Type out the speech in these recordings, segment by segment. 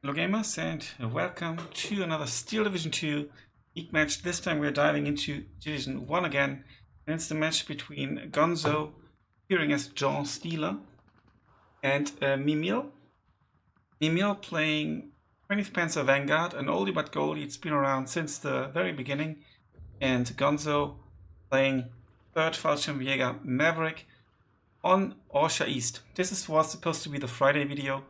Hello gamers and welcome to another Steel Division 2 League match. This time we're diving into Division 1 again, and it's the match between Gonzo, appearing as John Steeler, and Mimile. Mimile playing 20th Panzer Vanguard, an oldie but goldie. It's been around since the very beginning, and Gonzo playing 3rd Fallschirmjäger Maverick on Orsha East. This was supposed to be the Friday video.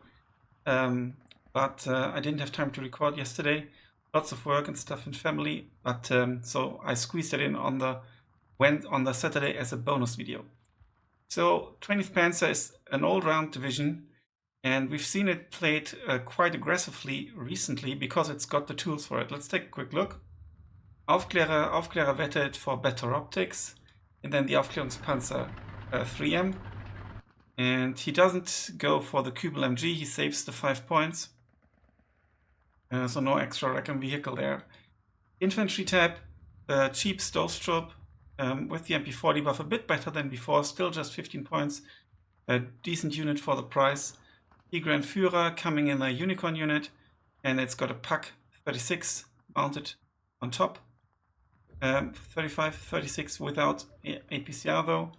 But I didn't have time to record yesterday. Lots of work and stuff and family, but so I squeezed it in on the Saturday as a bonus video. So 20th Panzer is an all-round division, and we've seen it played quite aggressively recently because it's got the tools for it. Let's take a quick look. Aufklärer wettet for better optics, and then the Aufklärungspanzer 3M. And he doesn't go for the Kübel MG, he saves the 5 points. So no extra recon vehicle there. Infantry tab, cheap Stovestrop with the MP40 buff, a bit better than before, still just 15 points. A decent unit for the price. The Grand Führer coming in a Unicorn unit, and it's got a PAK 36 mounted on top. 35, 36 without APCR though.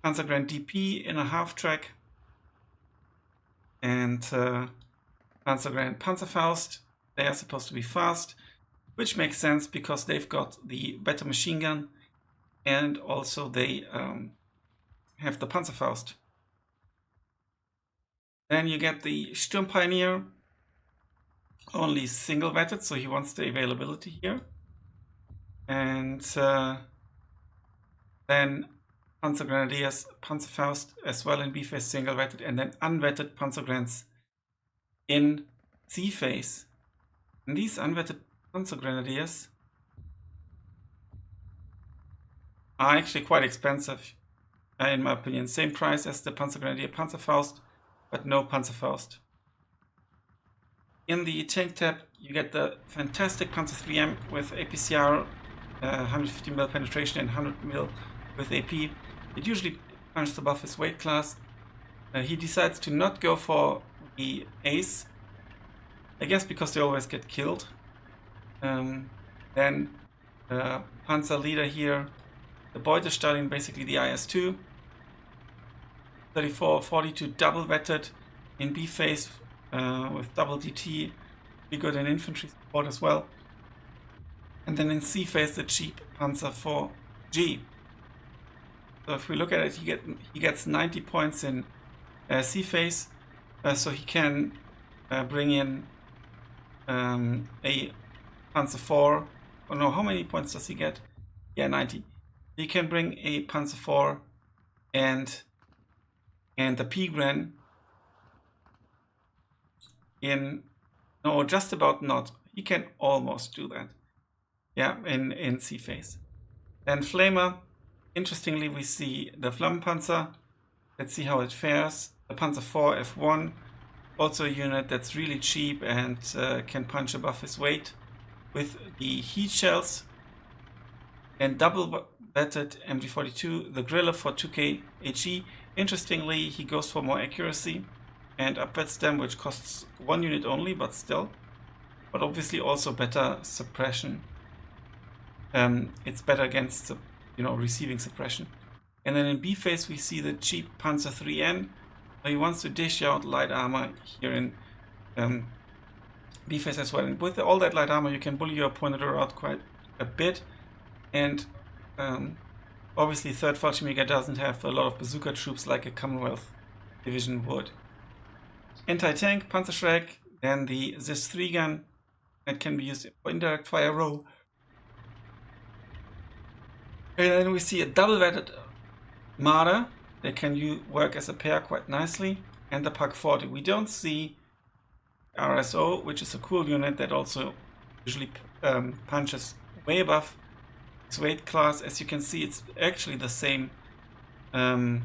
Panzer Grand DP in a half track. And Panzer Grand Panzerfaust. They are supposed to be fast, which makes sense because they've got the better machine gun, and also they have the Panzerfaust. Then you get the Sturmpioneer, only single vetted, so he wants the availability here. And then Panzer Grenadiers, Panzerfaust as well in B phase single vetted, and then unvetted Panzer Grants in C phase. And these unvetted Panzer Grenadiers are actually quite expensive, in my opinion. Same price as the Panzer Grenadier Panzerfaust, but no Panzerfaust. In the tank tab, you get the fantastic Panzer 3M with APCR, 150mm penetration and 100mm with AP. It usually punches above his weight class. He decides to not go for the Ace, I guess because they always get killed. Then Panzer leader here, the Beuterstalin, basically the IS-2. 34, 42 double vetted in B phase with double DT, be good in infantry support as well. And then in C phase the cheap Panzer 4G. So if we look at it, he gets 90 points in C phase, so he can bring in a Panzer 4. Oh no, how many points does he get? Yeah, 90. He can bring a Panzer 4 and the P-Gren in, no, just about not. He can almost do that. Yeah, in C phase. Then Flamer. Interestingly, we see the Flammenpanzer. Let's see how it fares. The Panzer 4 F1, also a unit that's really cheap and can punch above his weight with the heat shells. And double vetted MG42, the Griller for 2k HE. Interestingly, he goes for more accuracy and upvets them, which costs 1 unit only, but still. But obviously also better suppression. It's better against receiving suppression. And then in B phase we see the cheap Panzer 3N. He wants to dish out light armor here in B phase as well. And with all that light armor you can bully your opponent around quite a bit. And obviously 3rd Fallschirmjäger doesn't have a lot of bazooka troops like a Commonwealth division would. Anti-tank Panzerschreck, then the ZIS-3 gun that can be used for indirect fire row. And then we see a double vetted Marder. They can work as a pair quite nicely. And the PAK 40. We don't see RSO, which is a cool unit that also usually punches way above its weight class. As you can see, it's actually the same gun,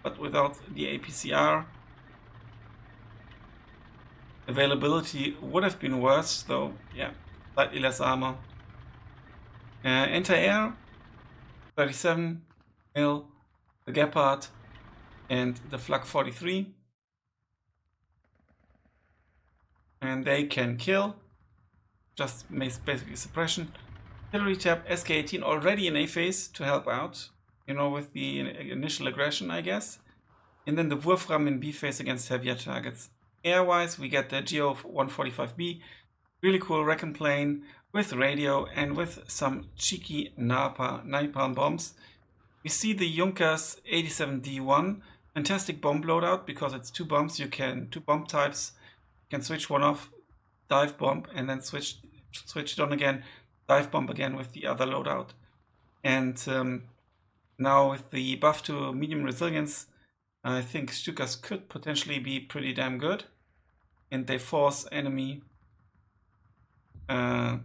but without the APCR. Availability would have been worse, though. Yeah, slightly less armor. Anti-air, 37 mil, the Gepard, and the Flak 43. and they can kill. Just basically suppression. Artillery tab SK-18 already in A phase to help out, you know, with the initial aggression, I guess. And then the Wurfram in B phase against heavier targets. Air-wise, we get the GO-145B, really cool Recon plane with radio and with some cheeky napalm bombs. We see the Junkers 87D1, fantastic bomb loadout because it's two bombs. Two bomb types. You can switch one off, dive bomb, and then switch it on again, dive bomb again with the other loadout. And now with the buff to medium resilience, I think Stukas could potentially be pretty damn good. And they force enemy AA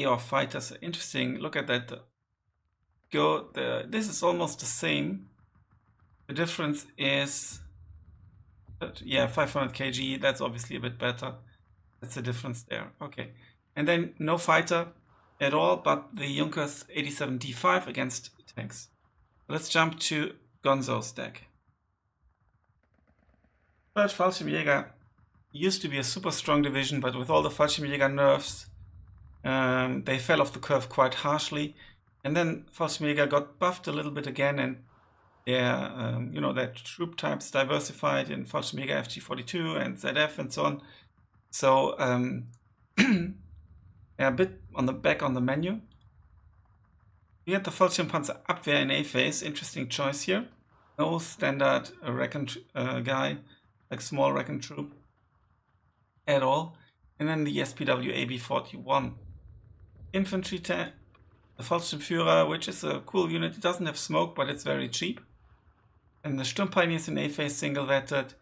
or fighters. Interesting. Look at that. This is almost the same. The difference is, yeah, 500 kg. That's obviously a bit better. That's the difference there. Okay. And then no fighter at all, but the Junkers 87D5 against tanks. Let's jump to Gonzo's deck. Third Fallschirmjäger used to be a super strong division, but with all the Fallschirmjäger nerfs, they fell off the curve quite harshly. And then Fallschirmjäger got buffed a little bit again, and their troop types diversified in Fallschirmjäger FG42 and ZF and so on. So a bit on the back on the menu. We get the Fallschirmpanzer Abwehr in A phase. Interesting choice here. No standard Recon guy, like small Recon troop at all. And then the SPW AB41. Infantry tab, the Fallschirmführer, which is a cool unit. It doesn't have smoke, but it's very cheap. And the Sturmpioneers in A phase, single vetted.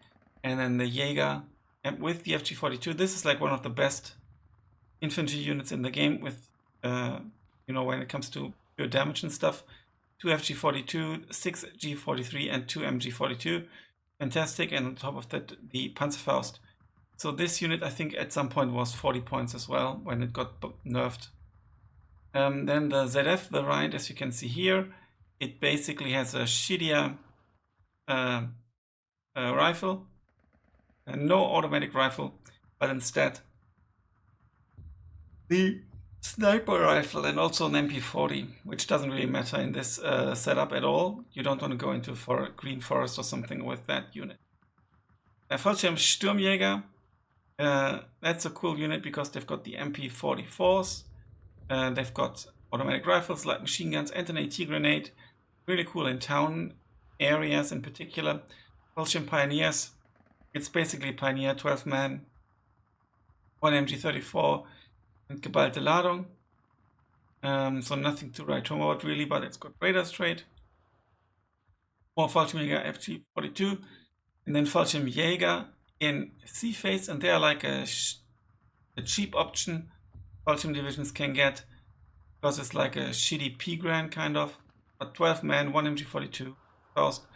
And then the Jäger and with the FG42. This is like one of the best infantry units in the game with, when it comes to pure damage and stuff. 2 FG42, 6 G43, and 2 MG42. Fantastic. And on top of that, the Panzerfaust. So this unit, I think, at some point was 40 points as well when it got nerfed. Then the ZF, the right, as you can see here, it basically has a shittier rifle. No automatic rifle, but instead the sniper rifle and also an MP40, which doesn't really matter in this setup at all. You don't want to go into Green Forest or something with that unit. Fallschirmjäger, that's a cool unit because they've got the MP44s, they've got automatic rifles, light machine guns, and an AT grenade. Really cool in town areas in particular. Fallschirm Pioneers, it's basically Pioneer, 12 man, 1 MG34 and geballte Ladung. So nothing to write home about really, but it's got radar straight. More Fallschirmjäger FG42, and then Fallschirmjäger in C phase, and they are like a cheap option Fallschirm divisions can get because it's like a shitty P-Gran kind of, but 12 man, 1 MG42, cost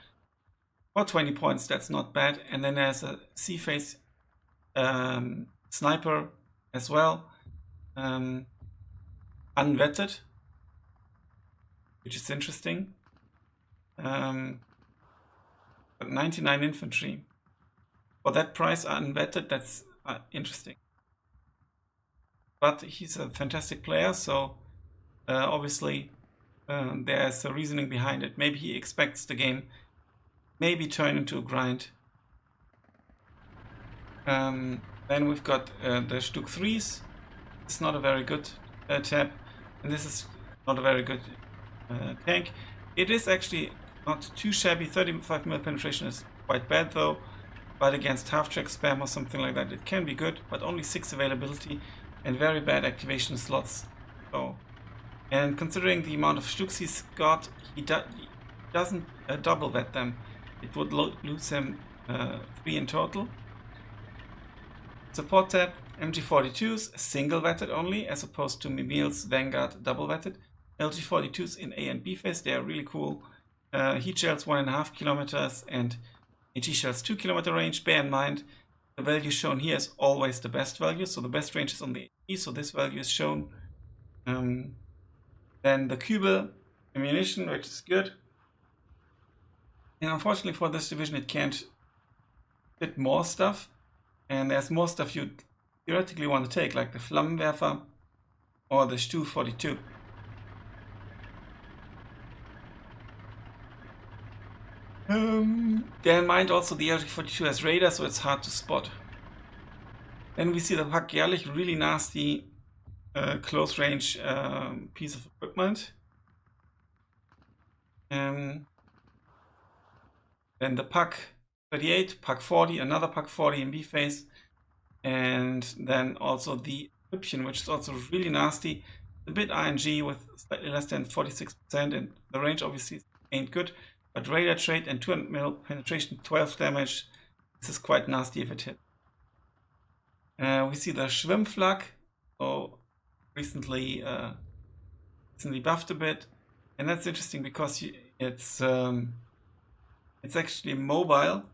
for 20 points, that's not bad. And then there's a C phase sniper as well, unvetted, which is interesting. 99 infantry. For that price, unvetted, that's interesting. But he's a fantastic player, so obviously there's a reasoning behind it. Maybe he expects the game maybe turn into a grind. Then we've got the Stuk 3s. It's not a very good tab, and this is not a very good tank. It is actually not too shabby. 35mm penetration is quite bad though, but against half-track spam or something like that, it can be good, but only 6 availability and very bad activation slots. So, and considering the amount of Stuks he's got, he doesn't double vet them. It would lose him 3 in total. Support tab, MG42s, single vetted only, as opposed to Mimile's Vanguard double vetted. LG42s in A and B phase, they are really cool. Heat shells 1.5 kilometers and HE shells 2 kilometer range. Bear in mind, the value shown here is always the best value, so the best range is on the HE, so this value is shown. Then the Kübel ammunition, which is good. And unfortunately for this division, it can't fit more stuff. And there's more stuff you theoretically want to take, like the Flammenwerfer or the SDU 42. Bear in mind also the SD42 has radar, so it's hard to spot. Then we see the Fallschirmjäger, really nasty close range piece of equipment. Then the Pak 38, Pak 40, another Pak 40 in B phase, and then also the Hüppchen, which is also really nasty. A bit ING with slightly less than 46%, and the range obviously ain't good. But radar trait and 200 mil penetration, 12 damage. This is quite nasty if it hit. We see the Schwimmflak, so recently buffed a bit, and that's interesting because it's actually mobile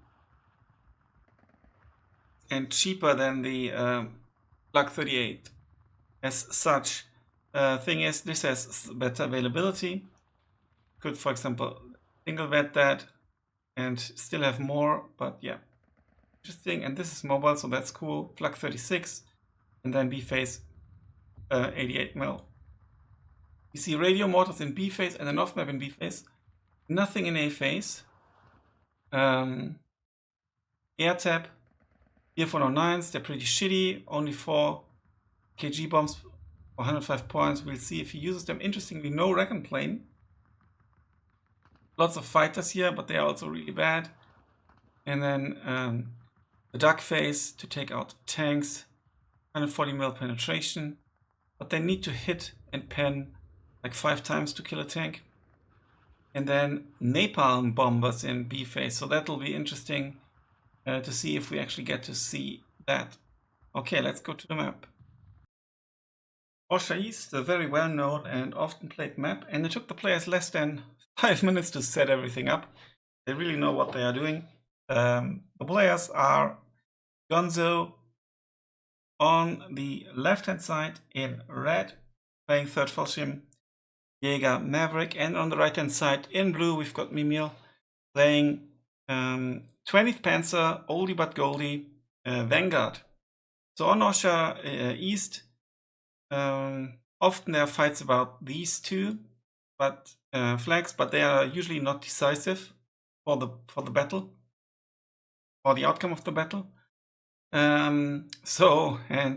and cheaper than the Flak 38. As such, thing is, this has better availability. Could, for example, single vet that and still have more, but yeah, interesting. And this is mobile, so that's cool. Flak 36, and then B phase 88 mil. You see radio mortars in B phase and an off map in B phase. Nothing in A phase. Air tap. ER-409s, they're pretty shitty. Only 4 kg bombs for 105 points. We'll see if he uses them. Interestingly, no recon plane. Lots of fighters here, but they are also really bad. And then the duck phase to take out tanks. 140 mil penetration. But they need to hit and pen like 5 times to kill a tank. And then napalm bombers in B phase. So that'll be interesting to see if we actually get to see that. Okay, let's go to the map. Orsha East, a very well known and often played map, and it took the players less than 5 minutes to set everything up. They really know what they are doing. The players are Gonzo on the left hand side in red, playing 3rd Fallschirmjäger Maverick, and on the right hand side in blue we've got Mimile playing 20th Panzer, oldie but goldie, Vanguard. So on Orsha East, often there are fights about these two flags, but they are usually not decisive for the battle, or the outcome of the battle. And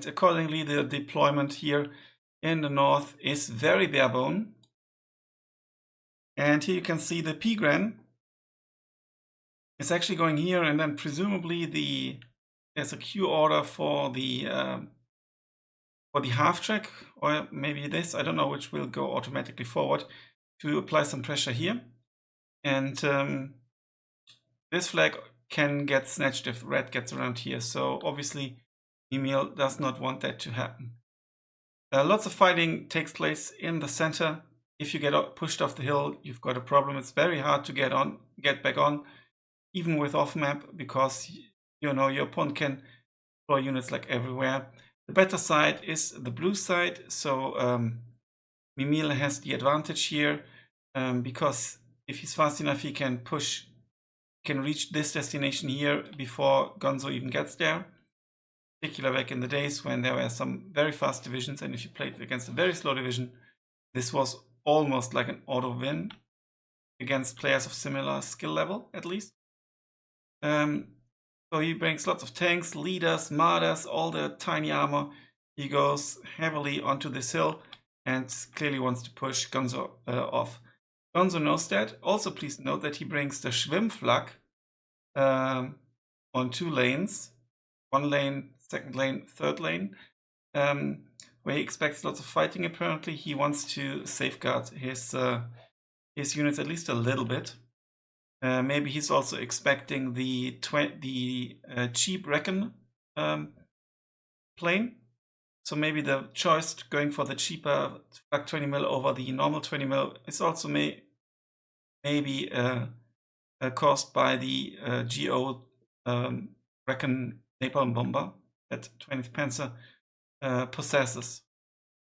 accordingly the deployment here in the north is very barebone. And here you can see the Pigran is actually going here, and then presumably there's a queue order for the half track, or maybe this, I don't know, which will go automatically forward to apply some pressure here. And this flag can get snatched if red gets around here, so obviously Mimile does not want that to happen. Lots of fighting takes place in the center. If you get pushed off the hill, you've got a problem. It's very hard to get back on, even with off map, because you know your opponent can deploy units like everywhere. The better side is the blue side, so Mimile has the advantage here, because if he's fast enough, he can reach this destination here before Gonzo even gets there. Particularly back in the days when there were some very fast divisions, and if you played against a very slow division, this was almost like an auto win against players of similar skill level, at least. So he brings lots of tanks, leaders, martyrs, all the tiny armor. He goes heavily onto this hill and clearly wants to push Gonzo off. Gonzo knows that. Also, please note that he brings the Schwimmflak on 2 lanes. 1 lane, 2nd lane, 3rd lane. Where he expects lots of fighting apparently. He wants to safeguard his units at least a little bit. Maybe he's also expecting the cheap Recon plane. So maybe the choice going for the cheaper Flak 20 mil over the normal 20 mil is also maybe caused by the GO Recon napalm bomber that 20th Panzer possesses.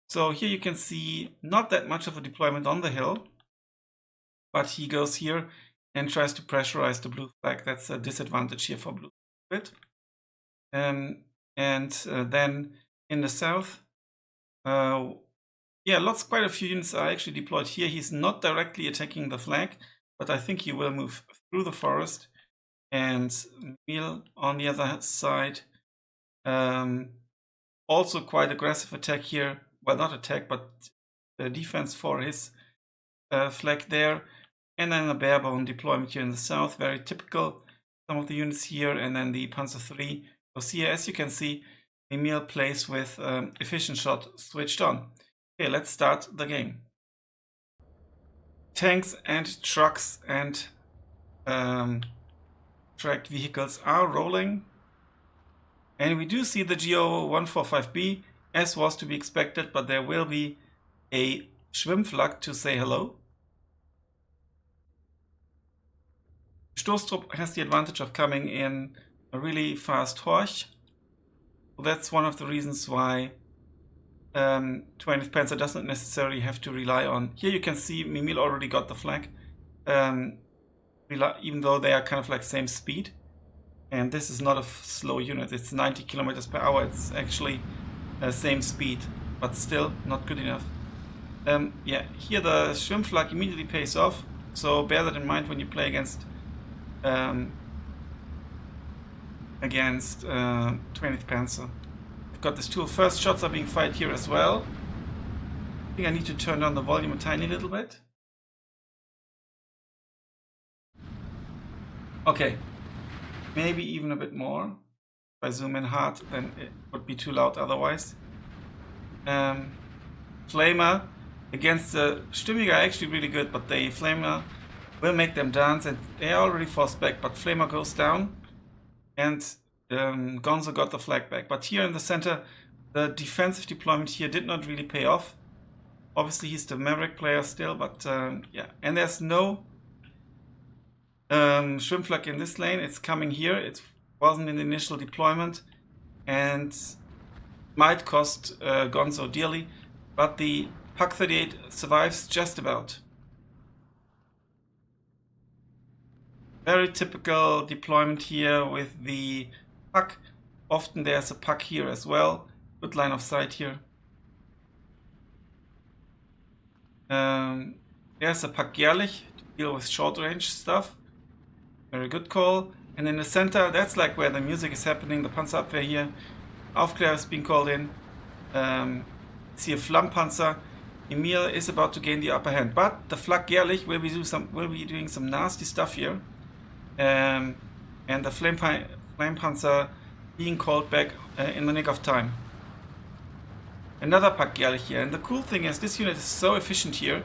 So here you can see not that much of a deployment on the hill, but he goes here. and tries to pressurize the blue flag. That's a disadvantage here for blue. Then in the south, yeah, quite a few units are actually deployed here. He's not directly attacking the flag, but I think he will move through the forest. And Mimile on the other side, also quite aggressive attack here. Well, not attack, but defense for his flag there. And then a barebone deployment here in the south, very typical. Some of the units here, and then the Panzer III. So here, as you can see, Mimile plays with efficient shot switched on. Okay, let's start the game. Tanks and trucks and tracked vehicles are rolling. And we do see the GO145B, as was to be expected, but there will be a Schwimmflak to say hello. Stoßtrupp has the advantage of coming in a really fast Horch. So that's one of the reasons why 20th Panzer doesn't necessarily have to rely on. Here you can see Mimile already got the flag, even though they are kind of like same speed. And this is not a slow unit, it's 90 kilometers per hour. It's actually same speed, but still not good enough. Yeah, here the Schwimmflak immediately pays off, so bear that in mind when you play against 20th Panzer. I've got this tool. First shots are being fired here as well. I think I need to turn down the volume a tiny little bit. Okay, maybe even a bit more. If I zoom in hard, then it would be too loud otherwise. Flamer against the Sturmjäger are actually really good, but the Flamer will make them dance, and they are already forced back, but Flamer goes down, and Gonzo got the flag back. But here in the center, the defensive deployment here did not really pay off. Obviously he's the Maverick player still, but yeah, and there's no Schwimmflak in this lane. It's coming here. It wasn't in the initial deployment and might cost Gonzo dearly, but the Pak 38 survives just about. Very typical deployment here with the Pak. Often there's a Pak here as well. Good line of sight here. There's a Pak Jährlich to deal with short range stuff. Very good call. And in the center, that's like where the music is happening. The Panzerabwehr here. Aufklär is being called in. It's here Flammpanzer. Mimile is about to gain the upper hand, but the Flak Jährlich will be doing some nasty stuff here. And the Flammpanzer being called back in the nick of time. Another Pak Jährlich here, and the cool thing is this unit is so efficient here.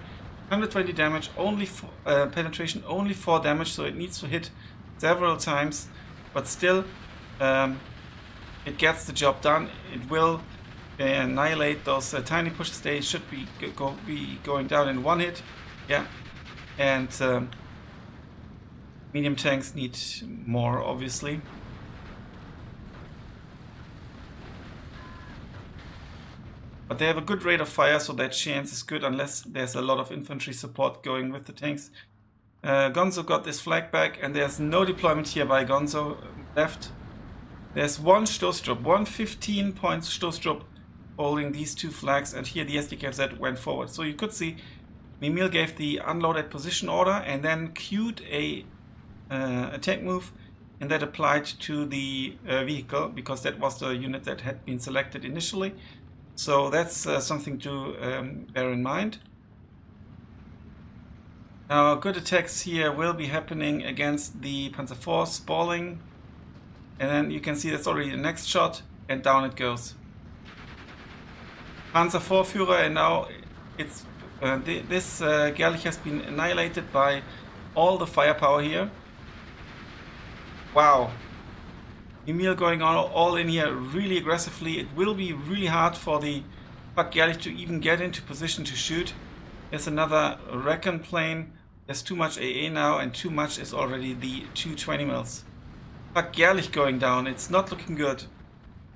120 damage, only penetration, only 4 damage, so it needs to hit several times, but still it gets the job done. It will annihilate those tiny pushes. They should be going down in one hit. Yeah, and medium tanks need more, obviously. But they have a good rate of fire, so that chance is good unless there's a lot of infantry support going with the tanks. Gonzo got this flag back, and there's no deployment here by Gonzo left. There's one Stoßtrupp, 115 points Stoßtrupp holding these two flags, and here the SDKZ went forward. So you could see Mimile gave the unloaded position order and then queued a attack move, and that applied to the vehicle because that was the unit that had been selected initially. So that's something to bear in mind. Now, good attacks here will be happening against the Panzer IV spalling, and then you can see that's already the next shot, and down it goes. Panzer IV Führer, and now it's this Jährlich has been annihilated by all the firepower here. Wow. Mimile going all in here really aggressively. It will be really hard for the Pak Jährlich to even get into position to shoot. There's another Recon plane. There's too much AA now, and too much is already the 220 mils. Pak Jährlich going down. It's not looking good.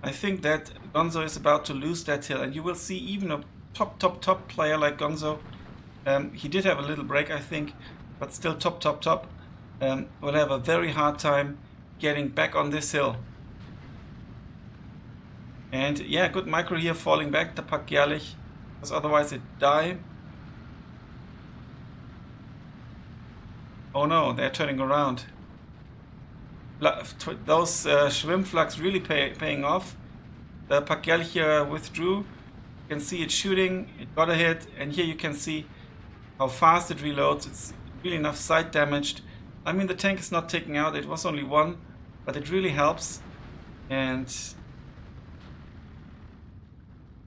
I think that Gonzo is about to lose that hill, and you will see even a top player like Gonzo. He did have a little break, I think, but still top. will have a very hard time getting back on this hill. And yeah, good micro here, falling back the Pack jährlich, because otherwise it die. Oh no, they're turning around. Those Schwimmflags really paying off. The Pack jährlich here withdrew. You can see it shooting, it got a hit, and here you can see how fast it reloads. It's really enough side damaged. I mean, the tank is not taken out, it was only one, but it really helps. And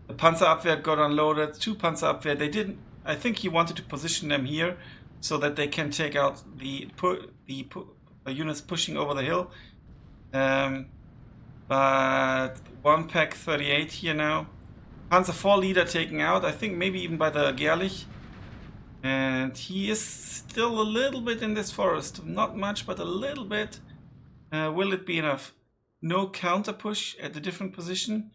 the Panzerabwehr got unloaded, 2 Panzerabwehr. They didn't, I think he wanted to position them here so that they can take out the units pushing over the hill. But 1 Pack 38 here now. Panzer IV leader taken out, I think maybe even by the jährlich. And he is still a little bit in this forest. Not much, but a little bit. Will it be enough? No counter push at a different position.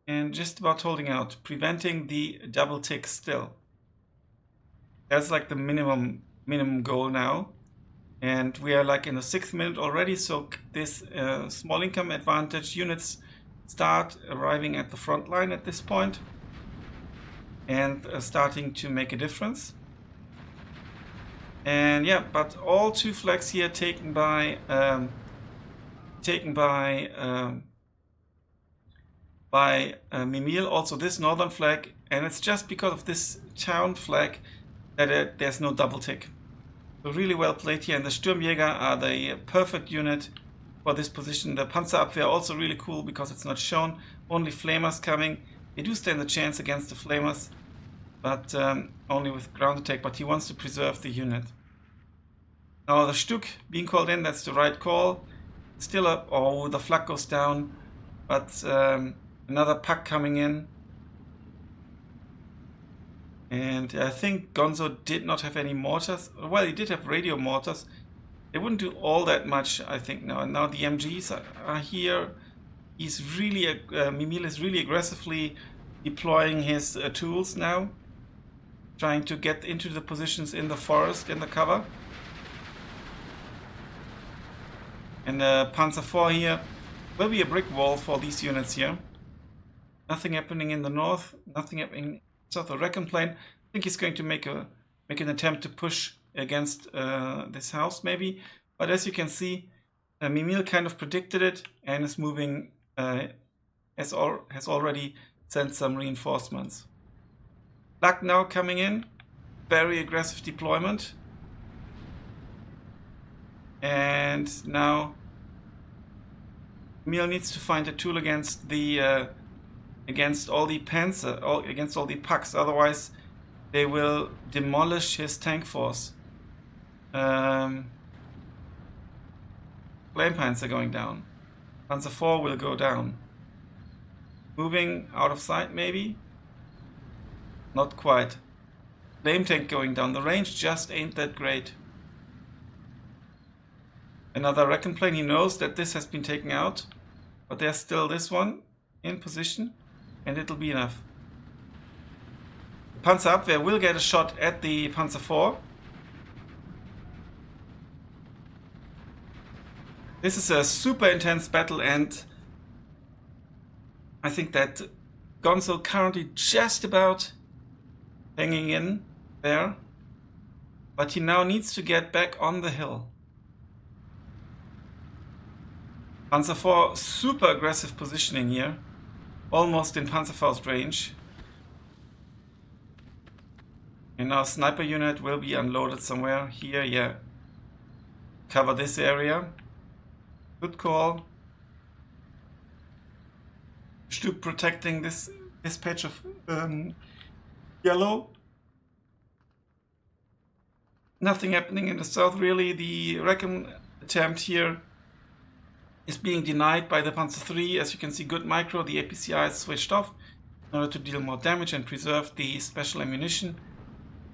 And just about holding out, preventing the double tick still. That's like the minimum goal now. And we are like in the 6th minute already, so this small income advantage units start arriving at the front line at this point and starting to make a difference. And yeah, but all 2 flags here taken by Mimile, also this northern flag, and it's just because of this town flag that there's no double tick. So really well played here, and the Sturmjäger are the perfect unit for this position. The Panzerabwehr also really cool because it's not shown, only flamers coming. They do stand a chance against the flamers, but only with ground attack, but he wants to preserve the unit. Now the Stück being called in, that's the right call. Still up, oh, the flak goes down, but another pack coming in. And I think Gonzo did not have any mortars. Well, he did have radio mortars. They wouldn't do all that much, I think, now. And now the MGs are here. He's really, Mimile is really aggressively deploying his tools now. Trying to get into the positions in the forest, in the cover. And Panzer IV here will be a brick wall for these units here. Nothing happening in the north, nothing happening south. The Recon plane, I think he's going to make an attempt to push against this house maybe. But as you can see, Mimile kind of predicted it and is moving, has already sent some reinforcements. Luck now coming in, very aggressive deployment. And now Mimile needs to find a tool against the against all the Panzer, against all the Packs. Otherwise, they will demolish his tank force. Flame Panzer going down. Panzer IV will go down. Moving out of sight, maybe. Not quite. Flame tank going down. The range just ain't that great. Another Recon plane, he knows that this has been taken out, but there's still this one in position, and it'll be enough. The Panzerabwehr will get a shot at the Panzer IV. This is a super intense battle, and I think that Gonzo currently just about hanging in there, but he now needs to get back on the hill. Panzer IV, super aggressive positioning here, almost in Panzerfaust range. And now sniper unit will be unloaded somewhere here, yeah. Cover this area. Good call. Stück protecting this patch of yellow. Nothing happening in the south really. The Recon attempt here is being denied by the Panzer III. As you can see, good micro, the APCI is switched off in order to deal more damage and preserve the special ammunition.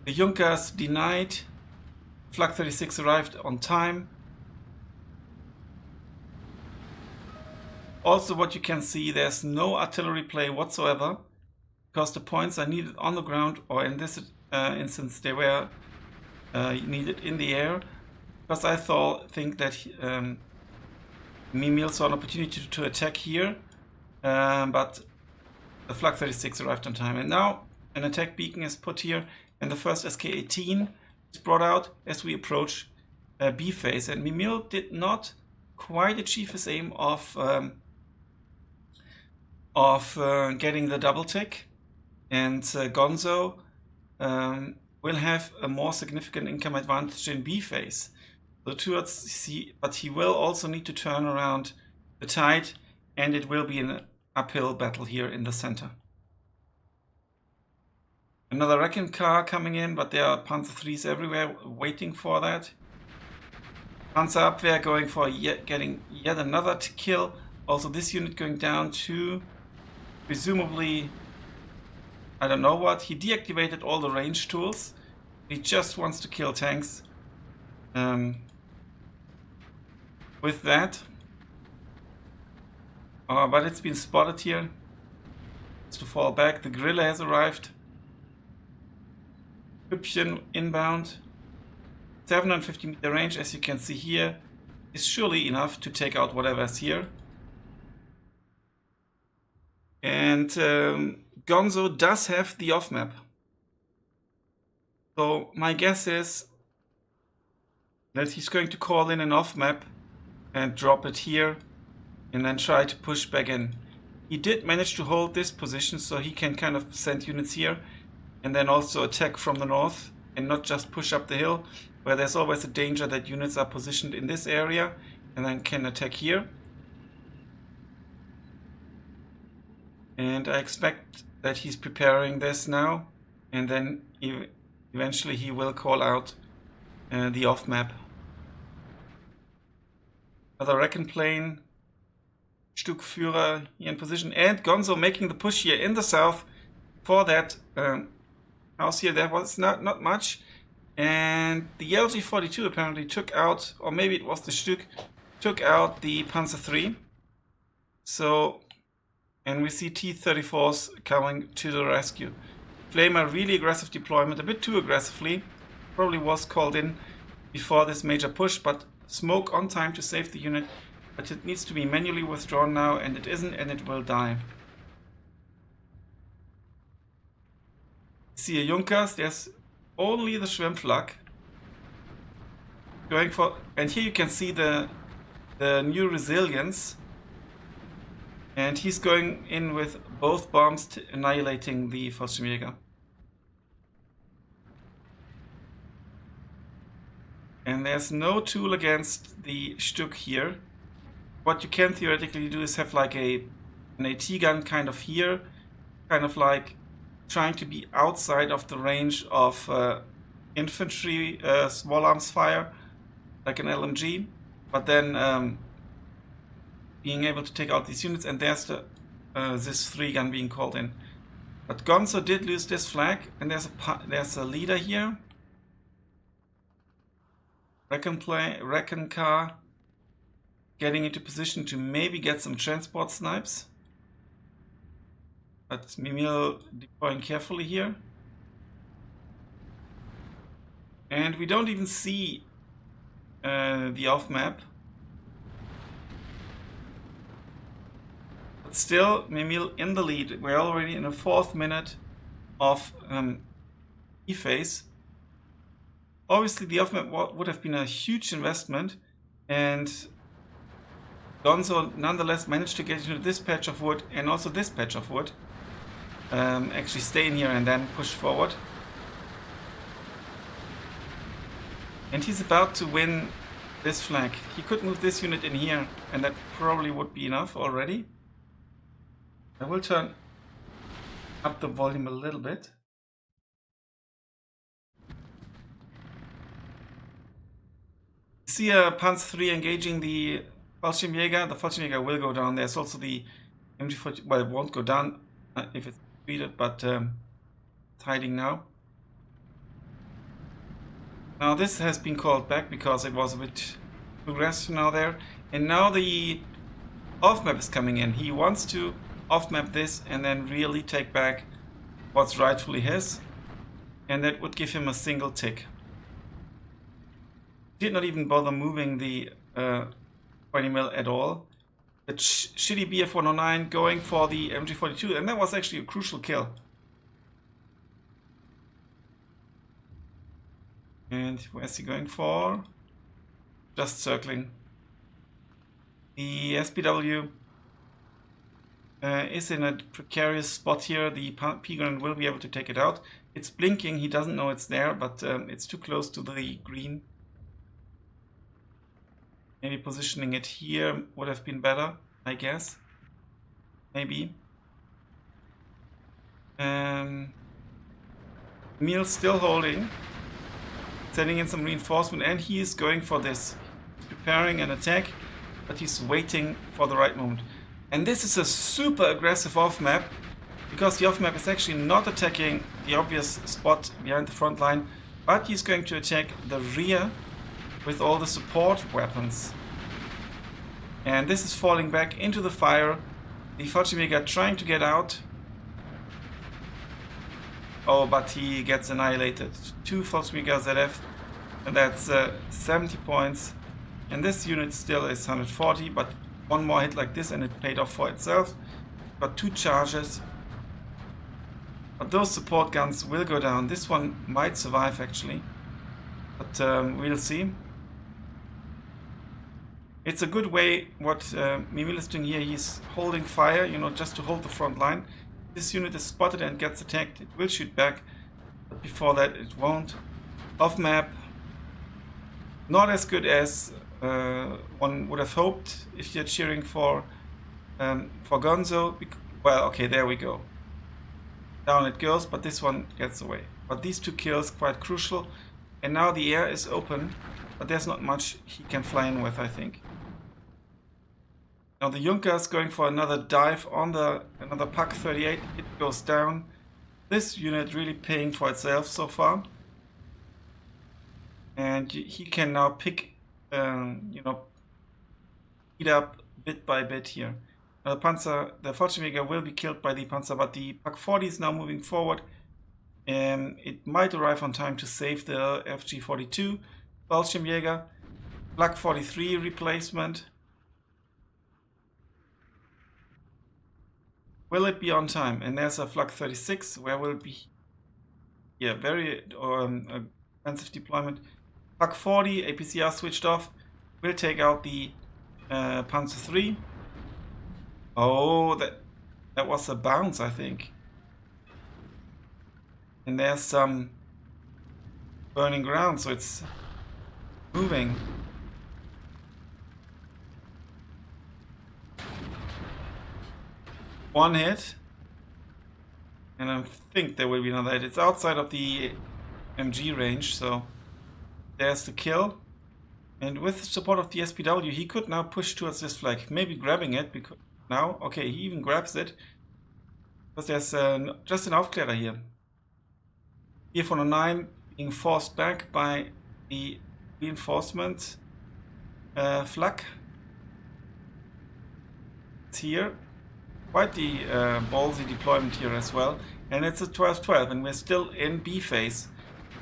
The Junkers denied. Flak 36 arrived on time. Also what you can see, there's no artillery play whatsoever because the points are needed on the ground, or in this instance they were needed in the air. because I think that Mimile saw an opportunity to attack here, but the Flak 36 arrived on time. And now an attack beacon is put here, and the first SK-18 is brought out as we approach B phase. And Mimile did not quite achieve his aim of getting the double tick, and Gonzo will have a more significant income advantage in B phase. So towards C, but he will also need to turn around the tide, and it will be an uphill battle here in the center. Another Wrecking car coming in, but there are Panzer 3s everywhere waiting for that. Panzer Abwehr going for getting yet another kill. Also this unit going down to presumably, I don't know what. He deactivated all the range tools. He just wants to kill tanks. With that. But it's been spotted here. It's to fall back. The Gorilla has arrived. Hüppchen inbound. 750 meter range, as you can see here, is surely enough to take out whatever's here. And Gonzo does have the off map. So my guess is that he's going to call in an off map and drop it here and then try to push back in. He did manage to hold this position, so he can kind of send units here and then also attack from the north and not just push up the hill, where there's always a danger that units are positioned in this area and then can attack here. And I expect that he's preparing this now, and then eventually he will call out the off map. Another Wrecking plane, Stückführer here in position, and Gonzo making the push here in the south for that house here. There was not much, and the LG-42 apparently took out, or maybe it was the Stück, took out the Panzer 3. So, and we see T-34s coming to the rescue. Flamer, really aggressive deployment, a bit too aggressively. Probably was called in before this major push, but smoke on time to save the unit. But it needs to be manually withdrawn now, and it isn't, and it will die. See a Junkers, there's only the Schwimmflak going for, and here you can see the new resilience, and he's going in with both bombs annihilating the Fallschirmjäger. And there's no tool against the Stück here. What you can theoretically do is have like an AT gun kind of here, kind of like trying to be outside of the range of infantry small arms fire, like an LMG, but then being able to take out these units. And there's the this 3-gun being called in. But Gonzo did lose this flag, and there's a leader here. Wrecking car getting into position to maybe get some transport snipes. But Mimile deploying carefully here. And we don't even see the off map. But still, Mimile in the lead. We're already in the 4th minute of E phase. Obviously, the off map would have been a huge investment, and Gonzo nonetheless managed to get into this patch of wood and also this patch of wood. Actually stay in here and then push forward. And he's about to win this flag. He could move this unit in here, and that probably would be enough already. I will turn up the volume a little bit. See a Panzer 3 engaging the Fallschirmjäger. The Fallschirmjäger will go down. There's also the MG40. Well, it won't go down if it's defeated, but it's hiding now. Now this has been called back because it was a bit too aggressive now there. And now the off-map is coming in. He wants to off-map this and then really take back what's rightfully his. And that would give him a single tick. Did not even bother moving the 20 mil at all. The shitty BF-109 going for the MG42, and that was actually a crucial kill. And where's he going for? Just circling. The SPW is in a precarious spot here. The P-gun will be able to take it out. It's blinking, he doesn't know it's there, but it's too close to the green. Maybe positioning it here would have been better, I guess. Maybe. Mile's still holding. Sending in some reinforcement, and he is going for this. He's preparing an attack, but he's waiting for the right moment. And this is a super aggressive off-map, because the off-map is actually not attacking the obvious spot behind the front line, but he's going to attack the rear with all the support weapons. And this is falling back into the fire. The Fallschirmjäger trying to get out. Oh, but he gets annihilated. 2 Fallschirmjäger ZF, and that's 70 points. And this unit still is 140, but one more hit like this and it paid off for itself. Got 2 charges. But those support guns will go down. This one might survive actually, but we'll see. It's a good way what Mimile is doing here. He's holding fire, you know, just to hold the front line. This unit is spotted and gets attacked. It will shoot back, but before that it won't. Off map, not as good as one would have hoped if you're cheering for Gonzo. Well, okay, there we go. Down it goes, but this one gets away. But these 2 kills quite crucial. And now the air is open, but there's not much he can fly in with, I think. Now the Junker is going for another dive on another Pak 38. It goes down. This unit really paying for itself so far. And he can now pick, you know, speed up bit by bit here. Now the Panzer, the Fallschirmjäger will be killed by the Panzer, but the Pak 40 is now moving forward. It might arrive on time to save the FG42 Fallschirmjäger. Flak 43 replacement. Will it be on time? And there's a Flak 36. Where will it be? Yeah, very expensive deployment. Flak 40, APCR switched off. Will take out the Panzer 3. Oh, that was a bounce, I think. And there's some burning ground, so it's moving. One hit, and I think there will be another hit. It's outside of the MG range, so there's the kill. And with the support of the SPW, he could now push towards this flag, maybe grabbing it, because now, okay, he even grabs it, because there's just an Aufklärer here. BF-109 being forced back by the reinforcement flak. It's here. Quite the ballsy deployment here as well. And it's a 12-12, and we're still in B phase,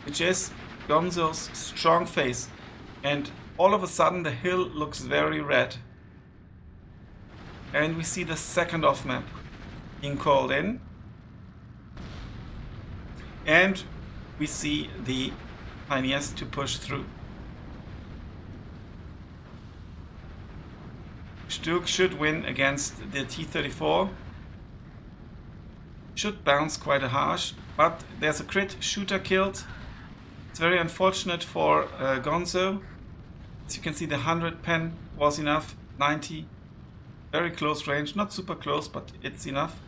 which is Gonzo's strong phase. And all of a sudden the hill looks very red. And we see the second off map being called in. And we see the pioneers to push through. Stuk should win against the T-34. Should bounce quite a harsh, but there's a crit, shooter killed. It's very unfortunate for Gonzo. As you can see, the 100 pen was enough, 90. Very close range, not super close, but it's enough.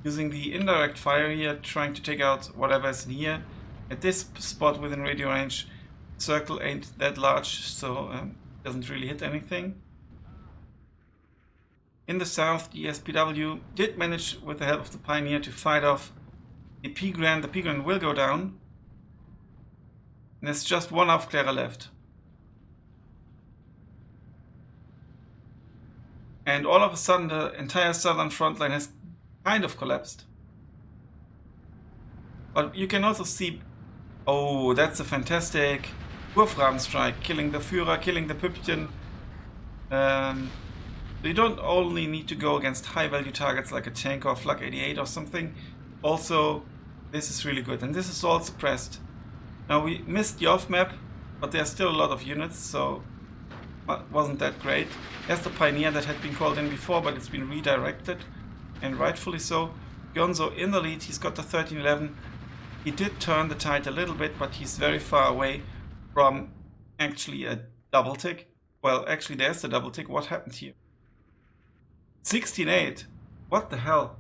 Using the indirect fire here, trying to take out whatever is in here. At this spot within radio range, circle ain't that large, so doesn't really hit anything. In the south, the SPW did manage, with the help of the Pioneer, to fight off the P-Gran. The P-Gran will go down. And there's just one Aufklärer left. And all of a sudden, the entire southern front line has kind of collapsed. But you can also see... Oh, that's a fantastic Wurfrabenstrike, killing the Führer, killing the Püppchen. You don't only need to go against high value targets like a tank or Flak 88 or something. Also, this is really good, and this is all suppressed. Now we missed the off map, but there's still a lot of units, so wasn't that great. There's the Pioneer that had been called in before, but it's been redirected, and rightfully so. Gonzo in the lead, he's got the 1311. He did turn the tide a little bit, but he's very far away from actually a double tick. Well, actually there's the double tick. What happened here? 16-8. What the hell?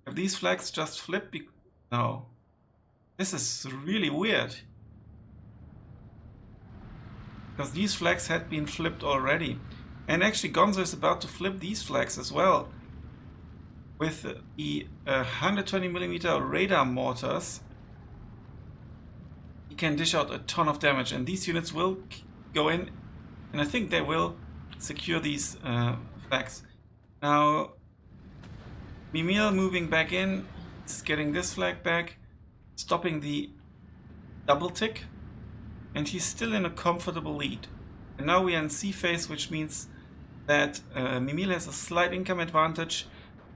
Have these flags just flipped? No. This is really weird. Because these flags had been flipped already. And actually Gonzo is about to flip these flags as well. With the 120mm radar mortars, he can dish out a ton of damage, and these units will go in, and I think they will secure these flags. Now, Mimile moving back in, he's getting this flag back, stopping the double tick, and he's still in a comfortable lead. And now we are in C phase, which means that Mimile has a slight income advantage,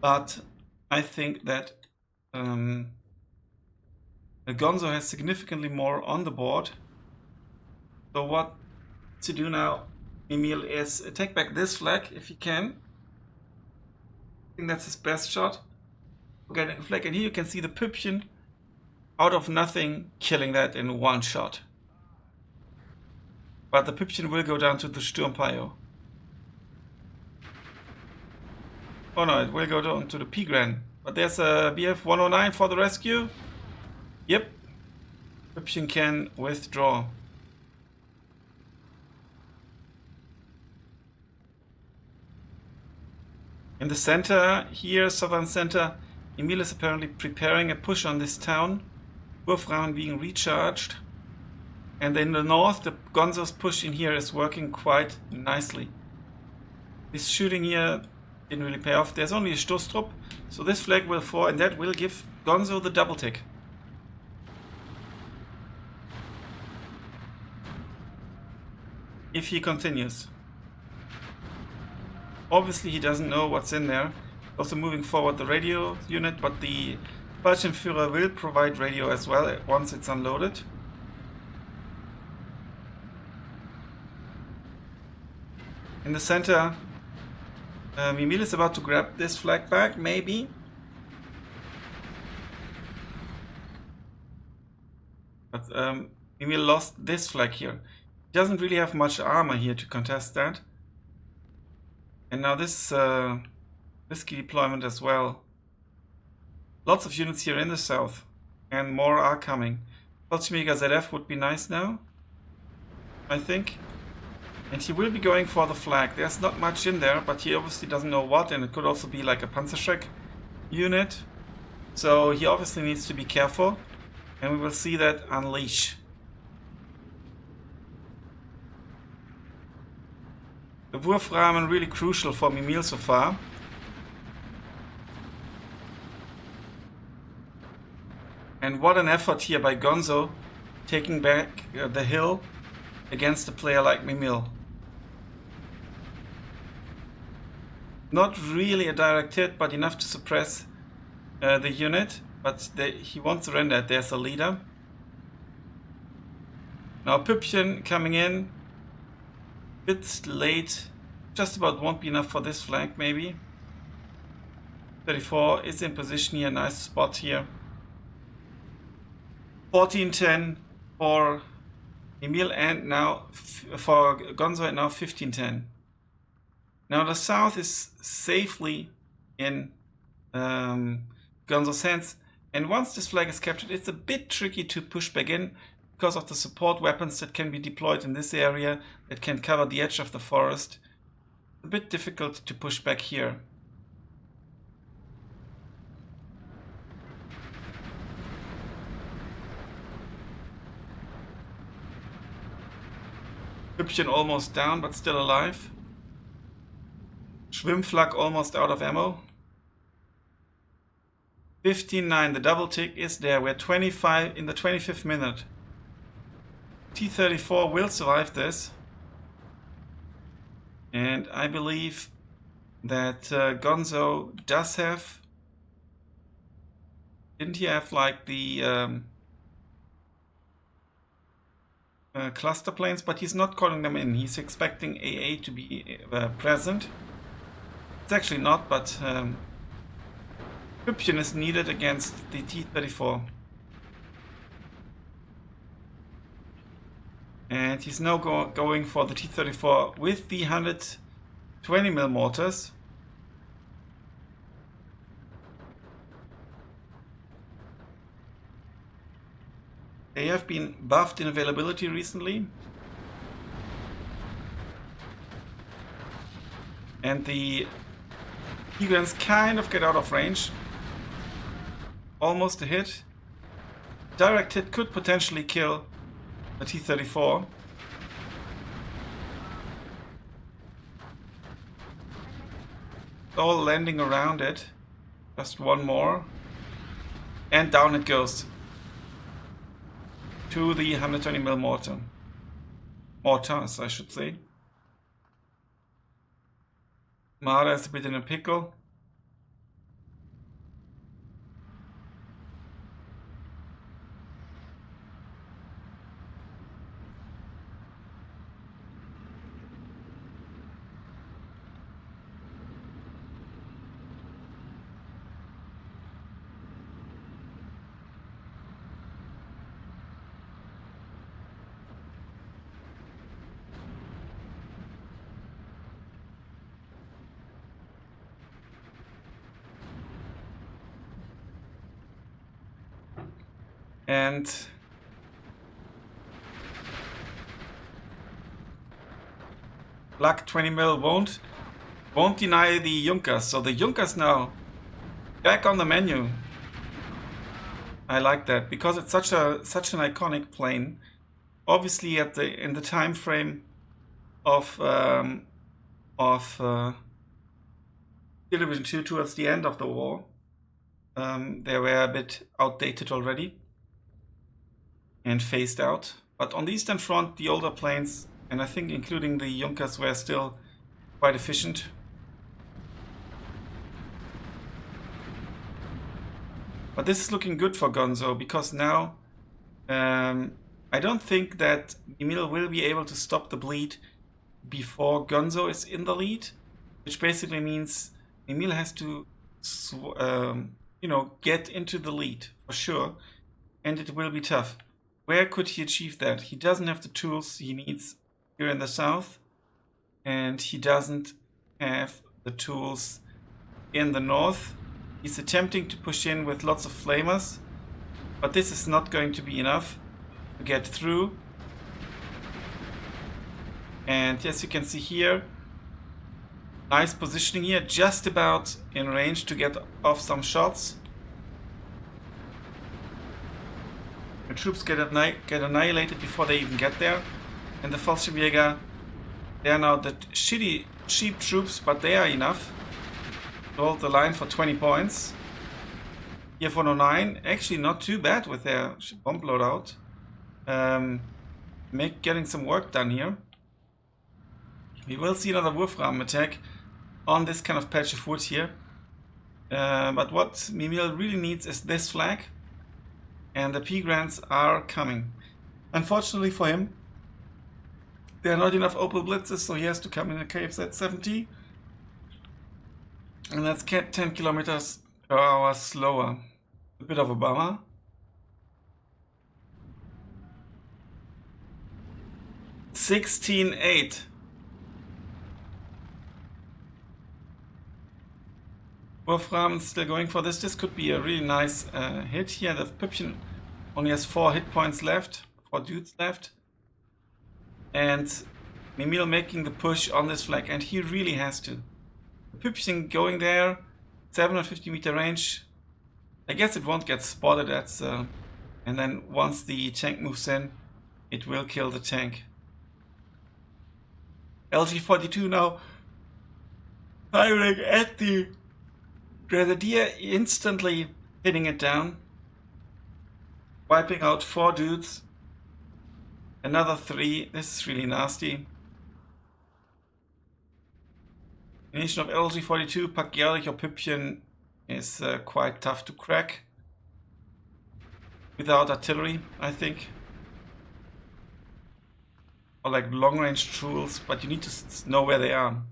but I think that Gonzo has significantly more on the board. So what to do now, Mimile, is take back this flag if he can. I think that's his best shot. Getting a flag, and here you can see the Püppchen out of nothing killing that in one shot. But the Püppchen will go down to the Sturmpio. Oh no, it will go down to the Pigran. But there's a BF 109 for the rescue. Yep. Püppchen can withdraw. In the center here, southern center, Mimile is apparently preparing a push on this town. Wurfrahmen being recharged. And in the north, the Gonzo's push in here is working quite nicely. This shooting here didn't really pay off. There's only a Stoßtrupp, so this flag will fall, and that will give Gonzo the double tick. If he continues. Obviously he doesn't know what's in there. Also moving forward the radio unit, but the Fallschirmjäger will provide radio as well once it's unloaded. In the center, Mimile is about to grab this flag back, maybe. But Mimile lost this flag here. He doesn't really have much armor here to contest that. And now this risky deployment as well. Lots of units here in the south, and more are coming. Fallschirmjäger ZF would be nice now, I think. And he will be going for the flag. There's not much in there, but he obviously doesn't know what, and it could also be like a Panzer unit. So he obviously needs to be careful, and we will see that unleash. The Wurfrahmen really crucial for Mimile so far. And what an effort here by Gonzo, taking back the hill against a player like Mimile. Not really a direct hit, but enough to suppress the unit. But he won't surrender. There's a leader. Now Püppchen coming in. Bit late. Just about won't be enough for this flank, maybe. 34 is in position here. Nice spot here. 14-10 for Mimile, and now for Gonzo, and now 15-10. Now the south is safely in Gonzo's hands, and once this flag is captured, it's a bit tricky to push back in because of the support weapons that can be deployed in this area that can cover the edge of the forest. A bit difficult to push back here. Püppchen almost down, but still alive. Schwimmflak almost out of ammo. 15-9, the double tick is there. We're 25 in the 25th minute. T-34 will survive this. And I believe that Gonzo does have... Didn't he have like the cluster planes? But he's not calling them in. He's expecting AA to be present. It's actually not, but Püppchen is needed against the T-34. And he's now going for the T-34 with the 120mm mortars. They have been buffed in availability recently. And the Eagles kind of get out of range. Almost a hit. Direct hit could potentially kill the T-34. All landing around it. Just one more. And down it goes. To the 120mm mortar. Mortars, I should say. Mara is a bit in a pickle. And Black 20mm won't deny the Junkers. So the Junkers now back on the menu. I like that because it's such an iconic plane. Obviously, in the time frame of Division 2 towards the end of the war, they were a bit outdated already and phased out. But on the Eastern Front, the older planes, and I think including the Junkers, were still quite efficient. But this is looking good for Gonzo because now I don't think that Mimile will be able to stop the bleed before Gonzo is in the lead, which basically means Mimile has to get into the lead for sure, and it will be tough. Where could he achieve that? He doesn't have the tools he needs here in the south, and he doesn't have the tools in the north. He's attempting to push in with lots of flamers, but this is not going to be enough to get through. And as you can see here, nice positioning here, just about in range to get off some shots. The troops get annihilated before they even get there. And the Fallschirmjäger, they are now the cheap troops, but they are enough to hold the line for 20 points. Here 409, actually not too bad with their bomb loadout. Getting some work done here. We will see another Wurfrahmen attack on this kind of patch of wood here. But what Mimile really needs is this flag. And the P-Grants are coming. Unfortunately for him, there are not enough Opel Blitzes, so he has to come in a KFZ 70. And that's 10 kilometers per hour slower. A bit of a bummer. (16-8). Wurfrahmen still going for this. This could be a really nice hit here. The Püppchen only has 4 hit points left, 4 dudes left. And Mimile making the push on this flag, and he really has to. The Püppchen going there, 750 meter range. I guess it won't get spotted, and then once the tank moves in, it will kill the tank. LG-42 now firing at the Grenadier instantly hitting it down, wiping out 4 dudes, another 3. This is really nasty. Nation of LG42, Packjährlich or Püppchen is quite tough to crack without artillery, I think. Or like long range tools, but you need to know where they are.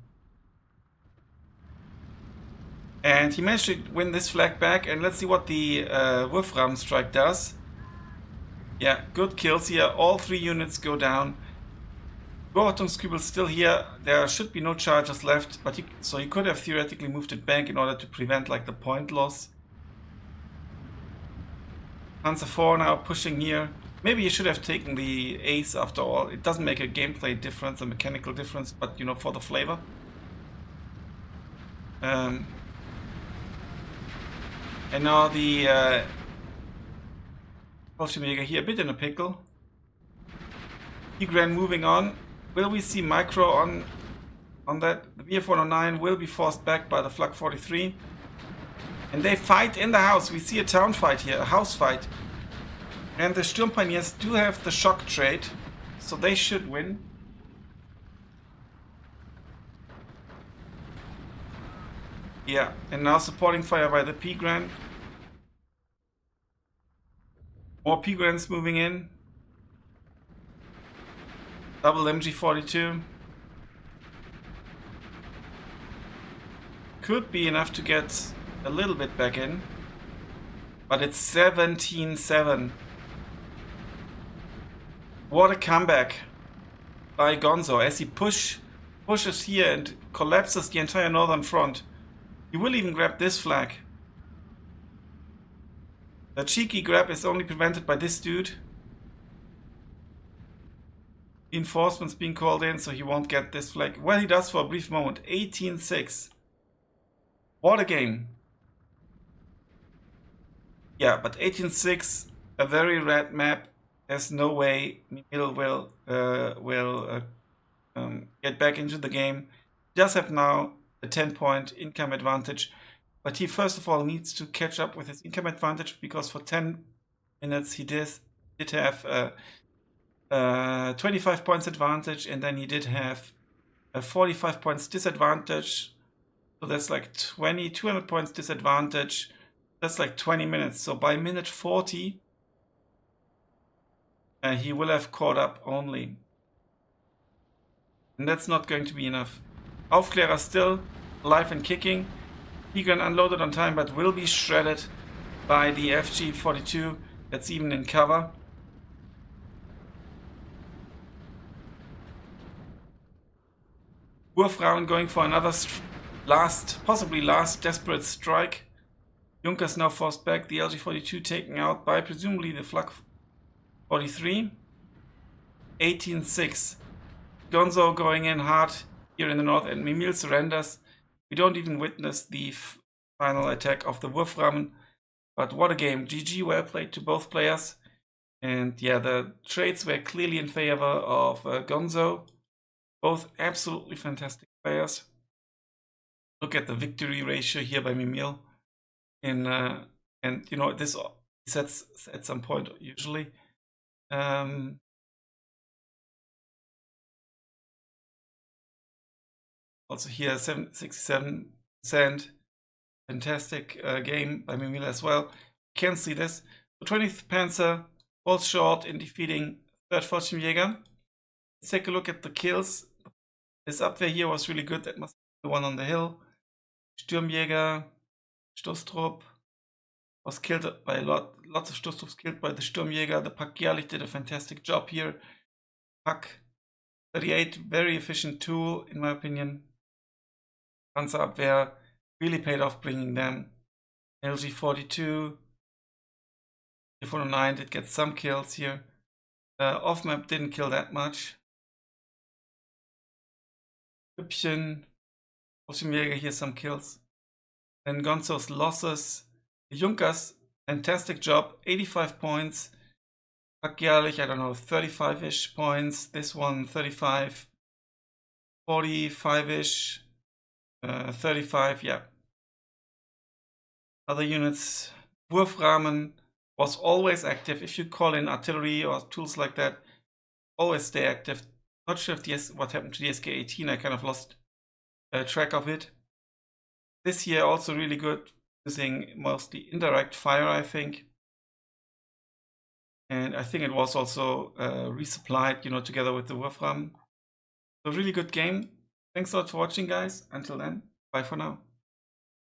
And he managed to win this flag back, and let's see what the Wolfram strike does. Yeah, good kills here. All 3 units go down. Beobachtungskübel still here. There should be no charges left, but so he could have theoretically moved it back in order to prevent like the point loss. Panzer 4 now pushing here. Maybe he should have taken the ace after all. It doesn't make a gameplay difference, a mechanical difference, but you know, for the flavor. And now the Fallschirmjäger here, a bit in a pickle. Tigran moving on. Will we see micro on that? The VF-109 will be forced back by the Flak 43. And they fight in the house. We see a town fight here, a house fight. And the Sturmpioneers do have the shock trait, so they should win. Yeah, and now supporting fire by the P-Gran. More P-Grans moving in. Double MG42. Could be enough to get a little bit back in. But it's 17-7. What a comeback by Gonzo as he pushes here and collapses the entire northern front. He will even grab this flag. The cheeky grab is only prevented by this dude. Reinforcements being called in, so he won't get this flag. Well, he does for a brief moment. 18-6. What a game. Yeah, but 18-6, a very red map. There's no way Mimile will get back into the game. He does have now a 10-point income advantage, but he first of all needs to catch up with his income advantage, because for 10 minutes he did have 25 points advantage, and then he did have a 45 points disadvantage. So that's like 200 points disadvantage. That's like 20 minutes. So by minute 40, he will have caught up only. And that's not going to be enough. Aufklärer still alive and kicking. Tigran unloaded on time, but will be shredded by the FG-42. That's even in cover. Wolfram going for another possibly last desperate strike. Junkers now forced back. The LG-42 taken out by presumably the Flak 43. 18-6. Gonzo going in hard here in the north, and Mimile surrenders. We don't even witness the final attack of the Wolfram. But what a game. GG, well played to both players. And yeah, the trades were clearly in favor of Gonzo. Both absolutely fantastic players. Look at the victory ratio here by Mimile. And you know, this sets at some point usually. Also here 67%. Fantastic game by Mimile as well. You can see this. The 20th Panzer falls short in defeating 3rd Fallschirmjäger. Let's take a look at the kills. This up there here was really good. That must be the one on the hill. Sturmjäger, Stoßtrupp was killed by lots of Stoßtrupps killed by the Sturmjäger. The Packjährlich did a fantastic job here. Pack 38, very efficient tool in my opinion. Panzerabwehr really paid off bringing them. LG-42, F-109 did get some kills here. Off map didn't kill that much. Püppchen, Fallschirmjäger here some kills. Then Gonzo's losses. The Junkers, fantastic job, 85 points. Packjährlich, I don't know, 35-ish points. This one, 35. 45-ish. 35, yeah. Other units Wurfrahmen was always active. If you call in artillery or tools like that, always stay active. Not sure if what happened to the SK-18. I kind of lost track of it. This year also really good, using mostly indirect fire, I think. And I think it was also resupplied, you know, together with the Wurfrahmen. So really good game. Thanks a lot for watching, guys. Until then, bye for now.